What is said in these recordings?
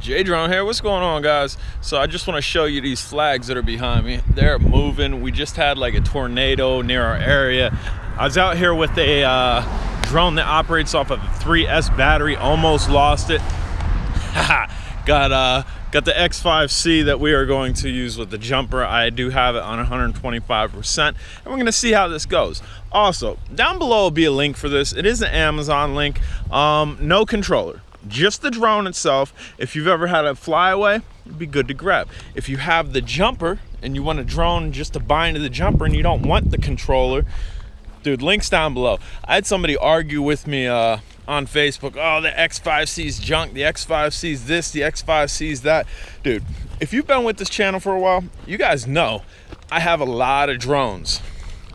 J-Drone here. What's going on, guys? So I just want to show you these flags that are behind me. They're moving. We just had like a tornado near our area. I was out here with a drone that operates off of a 3S battery. Almost lost it. Got the X5C that we are going to use with the jumper. I do have it on 125%, and we're going to see how this goes. Also, down below will be a link for this. It is an Amazon link. No controller, just the drone itself. If you've ever had a flyaway, it'd be good to grab. If you have the jumper and you want a drone just to bind to the jumper and you don't want the controller, dude, links down below. I had somebody argue with me on Facebook, oh, the X5C's junk, the X5C's this, the X5C's that. Dude, if you've been with this channel for a while, you guys know I have a lot of drones.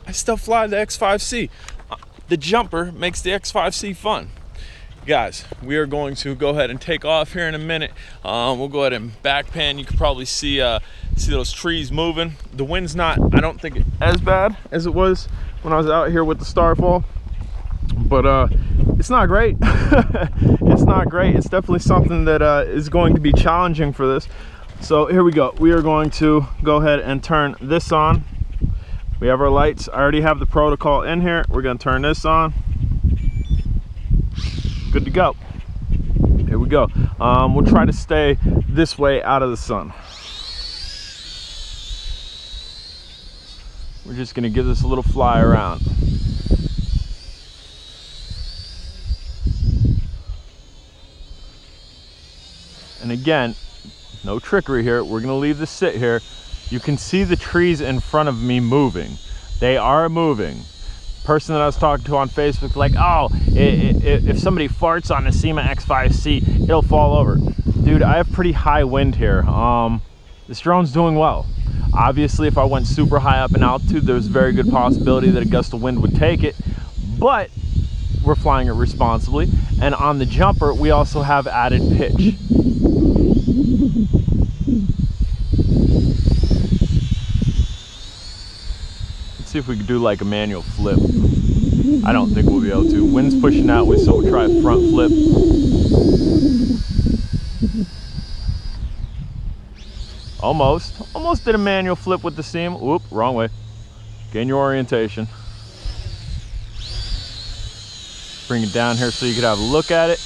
I still fly the X5C. The jumper makes the X5C fun. Guys, we are going to go ahead and take off here in a minute. We'll go ahead and back pan. You can probably see those trees moving. The wind's not, I don't think, as bad as it was when I was out here with the Starfall, but it's not great. It's not great. It's definitely something that is going to be challenging for this. So here we go. We are going to go ahead and turn this on. We have our lights. I already have the protocol in here. We're going to turn this on. Good to go. Here we go. We'll try to stay this way out of the sun. We're just going to give this a little fly around. And again, no trickery here. We're going to leave this sit here. You can see the trees in front of me moving. They are moving. Person that I was talking to on Facebook, like, oh, if somebody farts on a Syma X5C, it'll fall over. Dude, I have pretty high wind here. This drone's doing well. Obviously, if I went super high up in altitude, there's a very good possibility that a gust of wind would take it, but we're flying it responsibly. And on the jumper, we also have added pitch. Let's see if we could do like a manual flip. I don't think we'll be able to. Wind's pushing that way, so we'll try a front flip. Almost did a manual flip with the Syma. Whoop, wrong way. Gain your orientation. Bring it down here so you could have a look at it.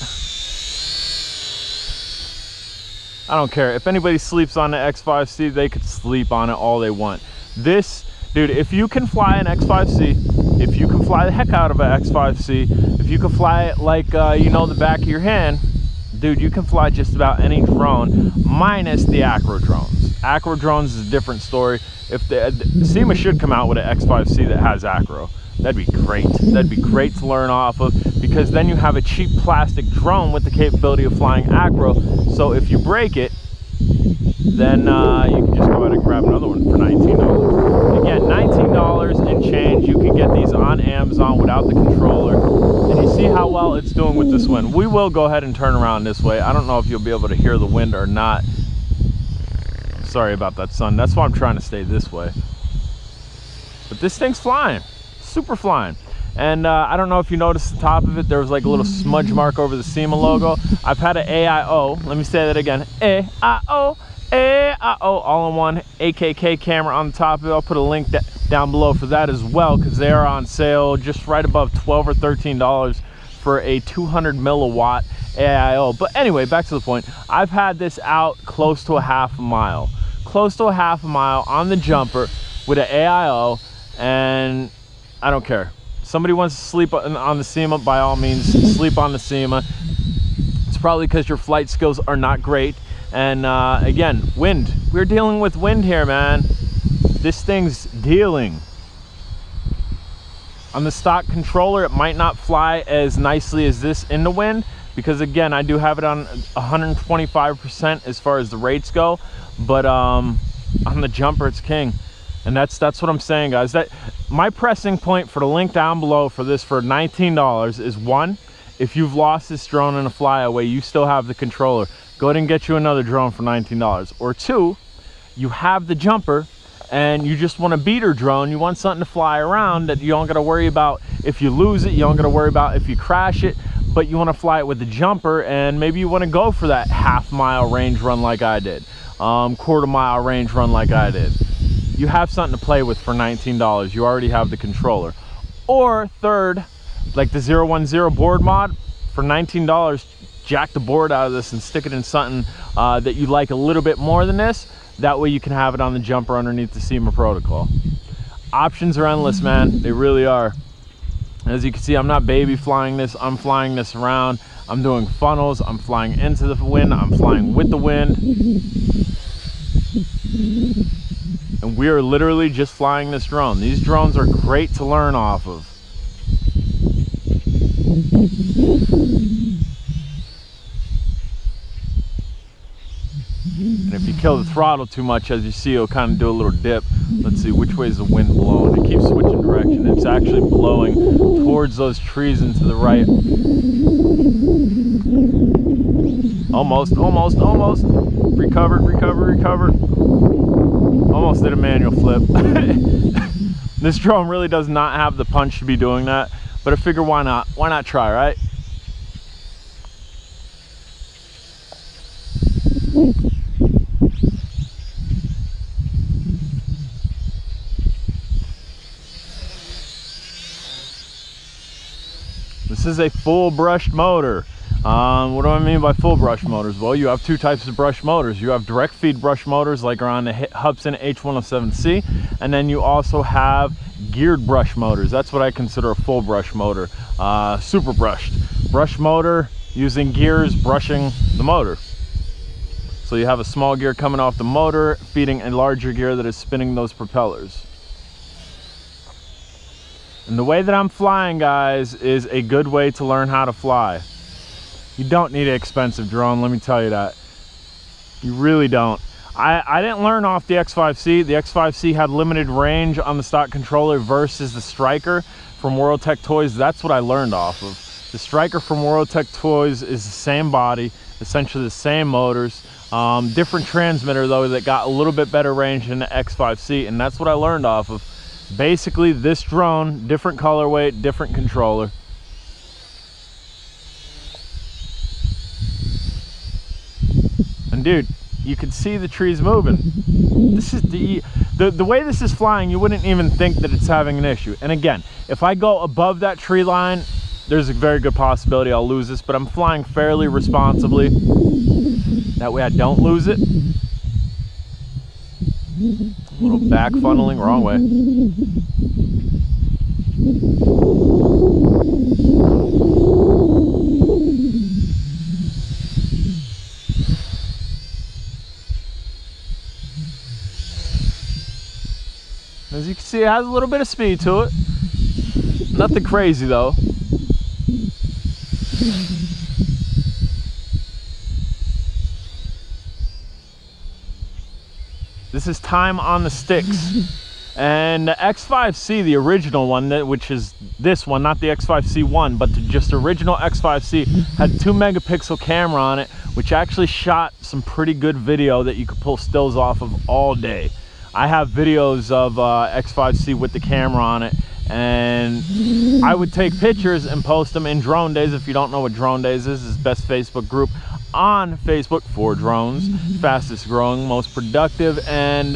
I don't care. If anybody sleeps on the X5C, they could sleep on it all they want. This, dude, if you can fly an X5C, if you can fly the heck out of an X5C, if you can fly it like, you know, the back of your hand, dude, you can fly just about any drone, minus the acro drones. Acro drones is a different story. If the Syma should come out with an X5C that has acro. That'd be great. That'd be great to learn off of, because then you have a cheap plastic drone with the capability of flying acro. So if you break it, then you can just go ahead and grab another one for $19. Again, $19 and change. You can get these on Amazon without the controller. And you see how well it's doing with this wind. We will go ahead and turn around this way. I don't know if you'll be able to hear the wind or not. Sorry about that, sun. That's why I'm trying to stay this way. But this thing's flying. Super flying. And I don't know if you noticed the top of it, there was like a little smudge mark over the Syma logo. I've had an AIO, let me say that again, AIO, all-in-one AKK camera on the top of it. I'll put a link down below for that as well, because they are on sale just right above $12 or $13 for a 200 milliwatt AIO. But anyway, back to the point. I've had this out close to a half a mile on the jumper with an AIO, and I don't care. Somebody wants to sleep on the Syma, by all means, sleep on the Syma. It's probably because your flight skills are not great. And again, wind. We're dealing with wind here, man. This thing's dealing. On the stock controller, it might not fly as nicely as this in the wind, because again, I do have it on 125% as far as the rates go. But on the jumper, it's king. And that's what I'm saying, guys. That my pressing point for the link down below for this for $19 is, one, if you've lost this drone in a flyaway, you still have the controller. Go ahead and get you another drone for $19. Or two, you have the jumper and you just want a beater drone. You want something to fly around that you don't got to worry about if you lose it. You don't got to worry about if you crash it. but you want to fly it with the jumper, and maybe you want to go for that half-mile range run like I did, quarter-mile range run like I did. You have something to play with for $19. You already have the controller. Or third, like the 010 board mod, for $19, jack the board out of this and stick it in something that you like a little bit more than this. That way you can have it on the jumper underneath the Syma protocol. Options are endless, man. They really are. As you can see, I'm not baby flying this. I'm flying this around. I'm doing funnels. I'm flying into the wind. I'm flying with the wind. And we are literally just flying this drone. These drones are great to learn off of. And if you kill the throttle too much, as you see, it'll kind of do a little dip. Let's see, which way is the wind blowing? It keeps switching direction. It's actually blowing towards those trees and to the right. Almost, almost, almost. Recovered, recovered, recovered. Almost did a manual flip. This drone really does not have the punch to be doing that, but I figure why not? Why not try, right? This is a full brushed motor. What do I mean by full brush motors? Well, you have two types of brush motors. You have direct feed brush motors like are on the Hubsan H107C, and then you also have geared brush motors. That's what I consider a full brush motor. Super brushed. Brush motor using gears brushing the motor. So you have a small gear coming off the motor, feeding a larger gear that is spinning those propellers. And the way that I'm flying, guys, is a good way to learn how to fly. You don't need an expensive drone, let me tell you that. You really don't. I didn't learn off the X5C. The X5C had limited range on the stock controller versus the Striker from World Tech Toys. That's what I learned off of. The Striker from World Tech Toys is the same body, essentially the same motors. Different transmitter though that got a little bit better range than the X5C, and that's what I learned off of. Basically this drone, different colorway, different controller. And dude, you can see the trees moving. This is the way this is flying, you wouldn't even think that it's having an issue. And again, if I go above that tree line, there's a very good possibility I'll lose this, but I'm flying fairly responsibly. That way I don't lose it. A little back funneling, wrong way. As you can see, it has a little bit of speed to it. Nothing crazy though. This is time on the sticks. And the X5C, the original one, which is this one, not the X5C1, but the just original X5C, had 2 megapixel camera on it, which actually shot some pretty good video that you could pull stills off of all day. I have videos of X5C with the camera on it, and I would take pictures and post them in Drone Days. If you don't know what Drone Days is, it's the best Facebook group on Facebook for drones. Fastest growing, most productive, and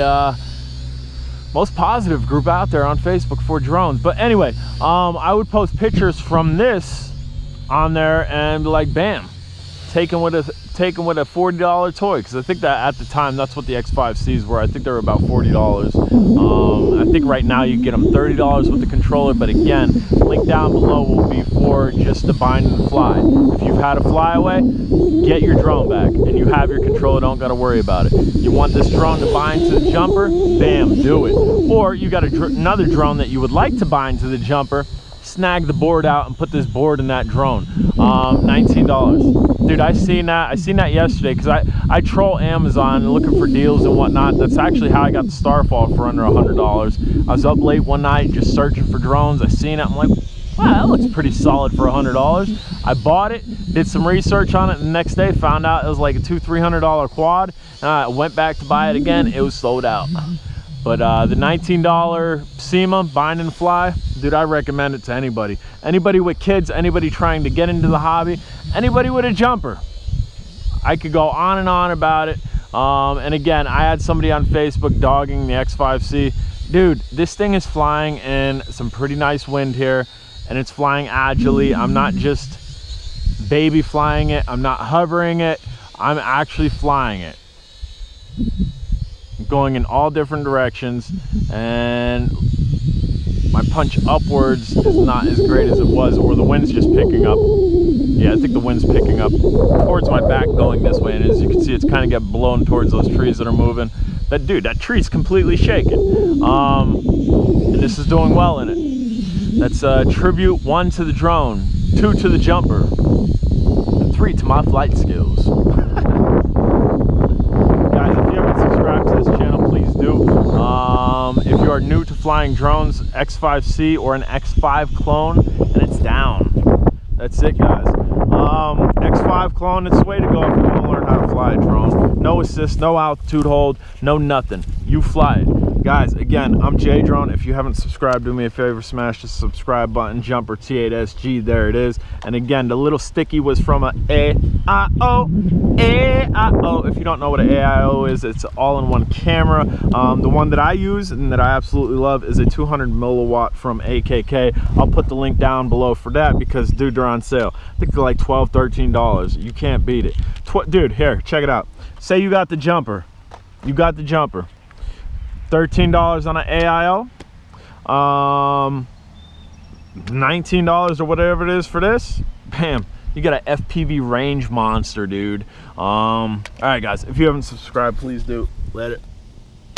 most positive group out there on Facebook for drones. But anyway, I would post pictures from this on there and be like, bam, taken with a $40 toy, because I think that at the time that's what the X5Cs were. I think they were about $40. I think right now you get them $30 with the controller, but again, link down below will be for just the bind and fly. If you've had a flyaway, get your drone back and you have your controller, don't got to worry about it. You want this drone to bind to the jumper, bam, do it. Or you got another drone that you would like to bind to the jumper, snag the board out and put this board in that drone. $19. Dude, I seen that yesterday, because I troll Amazon looking for deals and whatnot. That's actually how I got the Starfall for under $100. I was up late one night just searching for drones. I seen it, I'm like, wow, that looks pretty solid for $100. I bought it, did some research on it, and the next day found out it was like a $200-300 quad, and I went back to buy it again. It was sold out. But the $19 Syma bind and fly, dude, I recommend it to anybody. Anybody with kids, anybody trying to get into the hobby, anybody with a jumper. I could go on and on about it. And again, I had somebody on Facebook dogging the X5C. Dude, this thing is flying in some pretty nice wind here, and it's flying agilely. I'm not just baby flying it. I'm not hovering it. I'm actually flying it. Going in all different directions, and my punch upwards is not as great as it was, or the wind's just picking up. Yeah, I think the wind's picking up towards my back going this way, and as you can see, it's kind of getting blown towards those trees that are moving. But dude, that tree's completely shaking. And this is doing well in it. That's tribute 1 to the drone, 2 to the jumper, and 3 to my flight skills. Guys, if you haven't subscribed to this channel, please do. If you are new to flying drones, X5C or an X5 clone, and it's down. That's it, guys. X5 clone, it's the way to go if you want to learn how to fly a drone. No assist, no altitude hold, no nothing. You fly it. Guys, again, I'm J Drone. If you haven't subscribed, do me a favor, smash the subscribe button, jumper T8SG, there it is. And again, the little sticky was from a AIO. AIO. If you don't know what an AIO is, it's an all-in-one camera. The one that I use and that I absolutely love is a 200 milliwatt from AKK. I'll put the link down below for that because, dude, they're on sale. I think they're like $12, $13. You can't beat it. Dude, here, check it out. Say you got the jumper. You got the jumper. $13 on an AIO, $19 or whatever it is for this. Bam, you got an FPV range monster, dude. All right, guys, if you haven't subscribed, please do. Let it.